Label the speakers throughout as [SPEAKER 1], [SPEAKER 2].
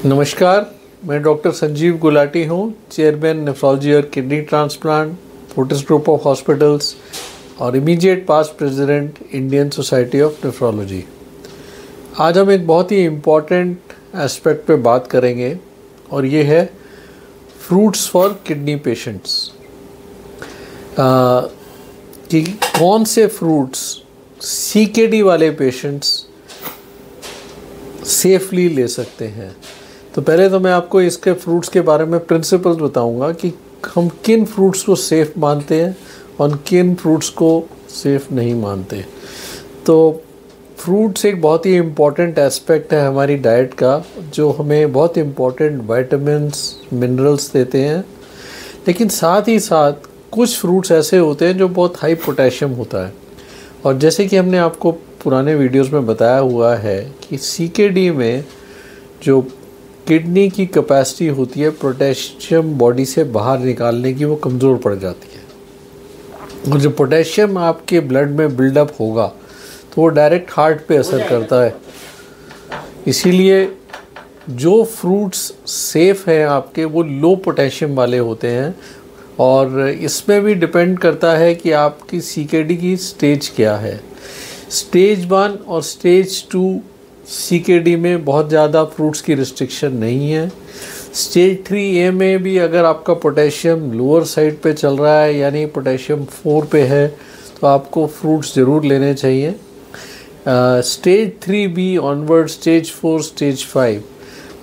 [SPEAKER 1] नमस्कार, मैं डॉक्टर संजीव गुलाटी हूँ, चेयरमैन नेफ्रोलॉजी और kidney transplant, Fortis group of hospitals और immediate past president Indian society of nephrology. आज हम एक बहुत ही इम्पॉर्टेंट एस्पेक्ट पे बात करेंगे और ये है फ्रूट्स फॉर किडनी पेशेंट्स। कि कौन से फ्रूट्स सीकेडी वाले पेशेंट्स सेफली ले सकते हैं। तो पहले तो मैं आपको इसके फ्रूट्स के बारे में प्रिंसिपल्स बताऊंगा कि हम किन फ्रूट्स को सेफ़ मानते हैं और किन फ्रूट्स को सेफ़ नहीं मानते। तो फ्रूट्स एक बहुत ही इम्पॉर्टेंट एस्पेक्ट है हमारी डाइट का, जो हमें बहुत इम्पॉर्टेंट विटामिन्स मिनरल्स देते हैं। लेकिन साथ ही साथ कुछ फ्रूट्स ऐसे होते हैं जो बहुत हाई पोटेशियम होता है, और जैसे कि हमने आपको पुराने वीडियोस में बताया हुआ है कि सीकेडी में जो किडनी की कैपेसिटी होती है पोटेशियम बॉडी से बाहर निकालने की, वो कमज़ोर पड़ जाती है। और जो पोटेशियम आपके ब्लड में बिल्डअप होगा तो वो डायरेक्ट हार्ट पे असर करता है। इसीलिए जो फ्रूट्स सेफ़ हैं आपके, वो लो पोटेशियम वाले होते हैं। और इसमें भी डिपेंड करता है कि आपकी सीकेडी की स्टेज क्या है। स्टेज 1 और स्टेज 2 सीकेडी में बहुत ज़्यादा फ्रूट्स की रिस्ट्रिक्शन नहीं है। स्टेज 3A में भी अगर आपका पोटेशियम लोअर साइड पे चल रहा है, यानी पोटेशियम 4 पे है, तो आपको फ्रूट्स ज़रूर लेने चाहिए। Stage 3B onward, stage 4, stage 5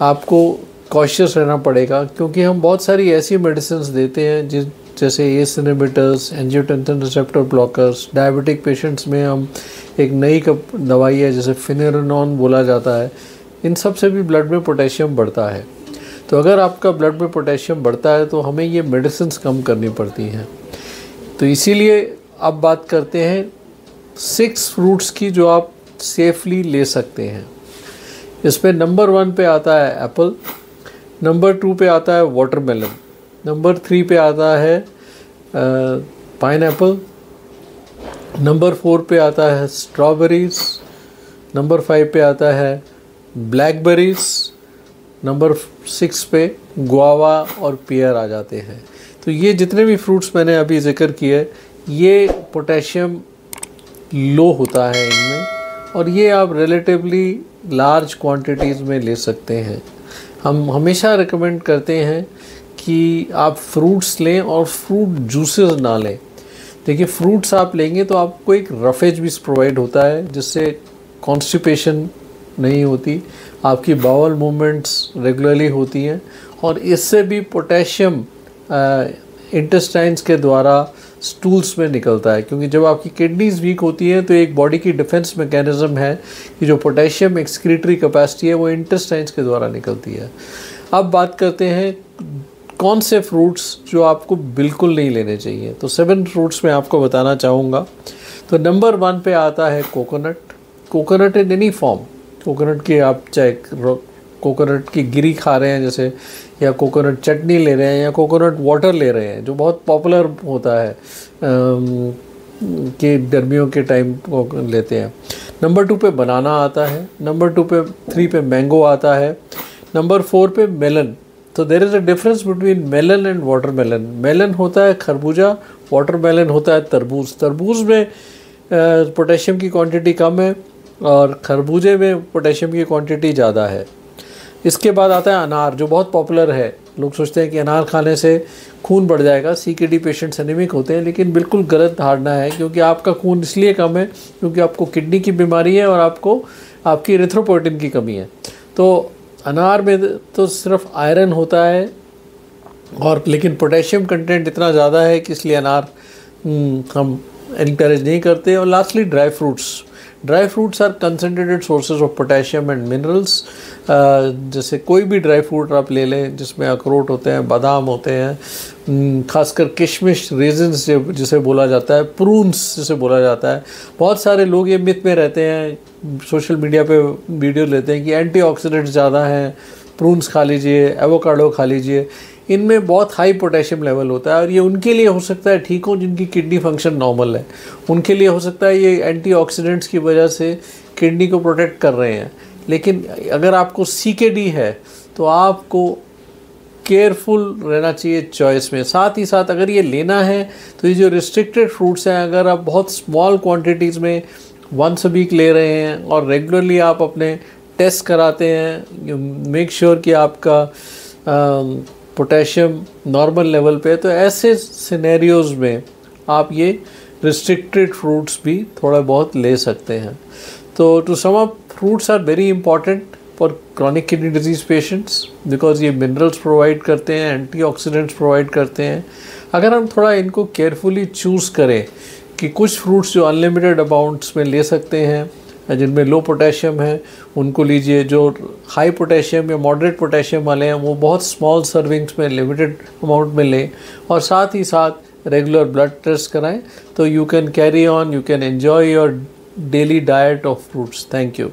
[SPEAKER 1] आपको कॉशियस रहना पड़ेगा, क्योंकि हम बहुत सारी ऐसी मेडिसिन्स देते हैं जैसे S inhibitors, angiotensin receptor blockers. Diabetic patients में हम एक नई दवाई है जैसे फिनेरेनॉन बोला जाता है। इन सब से भी ब्लड में पोटेशियम बढ़ता है। तो अगर आपका ब्लड में पोटेशियम बढ़ता है तो हमें ये मेडिसिन्स कम करनी पड़ती हैं। तो इसीलिए अब बात करते हैं 6 फ्रूट्स की जो आप सेफली ले सकते हैं। इसमें नंबर 1 पे आता है एप्पल, नंबर 2 पे आता है वाटरमेलन, नंबर 3 पे आता है पाइनएप्पल, नंबर 4 पे आता है स्ट्रॉबेरीज, नंबर 5 पे आता है ब्लैकबेरीज, नंबर 6 पे गुआवा और पियर आ जाते हैं। तो ये जितने भी फ्रूट्स मैंने अभी जिक्र किए, ये पोटेशियम लो होता है इनमें, और ये आप रिलेटिवली लार्ज क्वांटिटीज़ में ले सकते हैं। हम हमेशा रिकमेंड करते हैं कि आप फ्रूट्स लें और फ्रूट जूसेस ना लें। देखिए, फ्रूट्स आप लेंगे तो आपको एक रफेज भी प्रोवाइड होता है, जिससे कॉन्स्टिपेशन नहीं होती, आपकी बाउल मूवमेंट्स रेगुलरली होती हैं, और इससे भी पोटेशियम इंटेस्टाइन्स के द्वारा स्टूल्स में निकलता है। क्योंकि जब आपकी किडनीज़ वीक होती हैं तो एक बॉडी की डिफेंस मैकेनिज़्म है कि जो पोटेशियम एक्सक्रीटरी कैपेसिटी है वो इंटेस्टाइन्स के द्वारा निकलती है। अब बात करते हैं कौन से फ्रूट्स जो आपको बिल्कुल नहीं लेने चाहिए। तो 7 फ्रूट्स मैं आपको बताना चाहूँगा। तो नंबर 1 पे आता है coconut. Coconut in any form, coconut की आप चाहे कोकोनट की गिरी खा रहे हैं जैसे, या कोकोनट चटनी ले रहे हैं, या कोकोनट वाटर ले रहे हैं, जो बहुत पॉपुलर होता है कि गर्मियों के टाइम को लेते हैं। नंबर 2 पे बनाना आता है, नंबर 3 पे मैंगो आता है, नंबर 4 पे मेलन। तो there is a difference between melon and watermelon. Melon होता है खरबूजा, वाटरमेलन होता है तरबूज। तरबूज में पोटेशियम की क्वांटिटी कम है और खरबूजे में पोटेशियम की क्वांटिटी ज़्यादा है। इसके बाद आता है अनार, जो बहुत पॉपुलर है। लोग सोचते हैं कि अनार खाने से खून बढ़ जाएगा, सीकेडी पेशेंट्स एनीमिक होते हैं, लेकिन बिल्कुल गलत धारणा है। क्योंकि आपका खून इसलिए कम है क्योंकि आपको किडनी की बीमारी है और आपको आपकी एरिथ्रोपोइटिन की कमी है। तो अनार में तो सिर्फ आयरन होता है, और लेकिन पोटेशियम कंटेंट इतना ज़्यादा है कि इसलिए अनार हम एनकरेज नहीं करते। और lastly dry fruits are concentrated sources of potassium and minerals. जैसे कोई भी ड्राई फ्रूट आप ले लें जिसमें अखरोट होते हैं, बादाम होते हैं, खासकर किशमिश, रेजिन्स जिसे बोला जाता है, प्रून्स जिसे बोला जाता है। बहुत सारे लोग ये मिथ में रहते हैं, सोशल मीडिया पे वीडियो लेते हैं कि एंटीऑक्सीडेंट्स ज़्यादा हैं, प्रून्स खा लीजिए, एवोकाडो खा लीजिए। इनमें बहुत हाई पोटेशियम लेवल होता है, और ये उनके लिए हो सकता है ठीक हो जिनकी किडनी फंक्शन नॉर्मल है। उनके लिए हो सकता है ये एंटीऑक्सीडेंट्स की वजह से किडनी को प्रोटेक्ट कर रहे हैं। लेकिन अगर आपको सीकेडी है तो तो आपको केयरफुल रहना चाहिए चॉइस में। साथ ही साथ अगर ये लेना है तो ये जो रिस्ट्रिक्टेड फ्रूट्स हैं, अगर आप बहुत स्मॉल क्वांटिटीज़ में वंस अ वीक ले रहे हैं और रेगुलरली आप अपने टेस्ट कराते हैं, मेक श्योर कि आपका पोटेशियम नॉर्मल लेवल पे है, तो ऐसे सिनेरियोज़ में आप ये रिस्ट्रिक्टेड फ्रूट्स भी थोड़ा बहुत ले सकते हैं। तो to sum up, fruits are very important for chronic kidney disease patients because ये मिनरल्स प्रोवाइड करते हैं, एंटीऑक्सीडेंट्स प्रोवाइड करते हैं। अगर हम थोड़ा इनको केयरफुली चूज़ करें कि कुछ फ्रूट्स जो अनलिमिटेड अमाउंट्स में ले सकते हैं, जिनमें लो पोटेशियम है, उनको लीजिए। जो हाई पोटेशियम या मॉडरेट पोटेशियम वाले हैं वो बहुत स्मॉल सर्विंग्स में लिमिटेड अमाउंट में लें, और साथ ही साथ रेगुलर ब्लड टेस्ट कराएं। तो you can carry on, you can enjoy your daily diet of fruits. Thank you.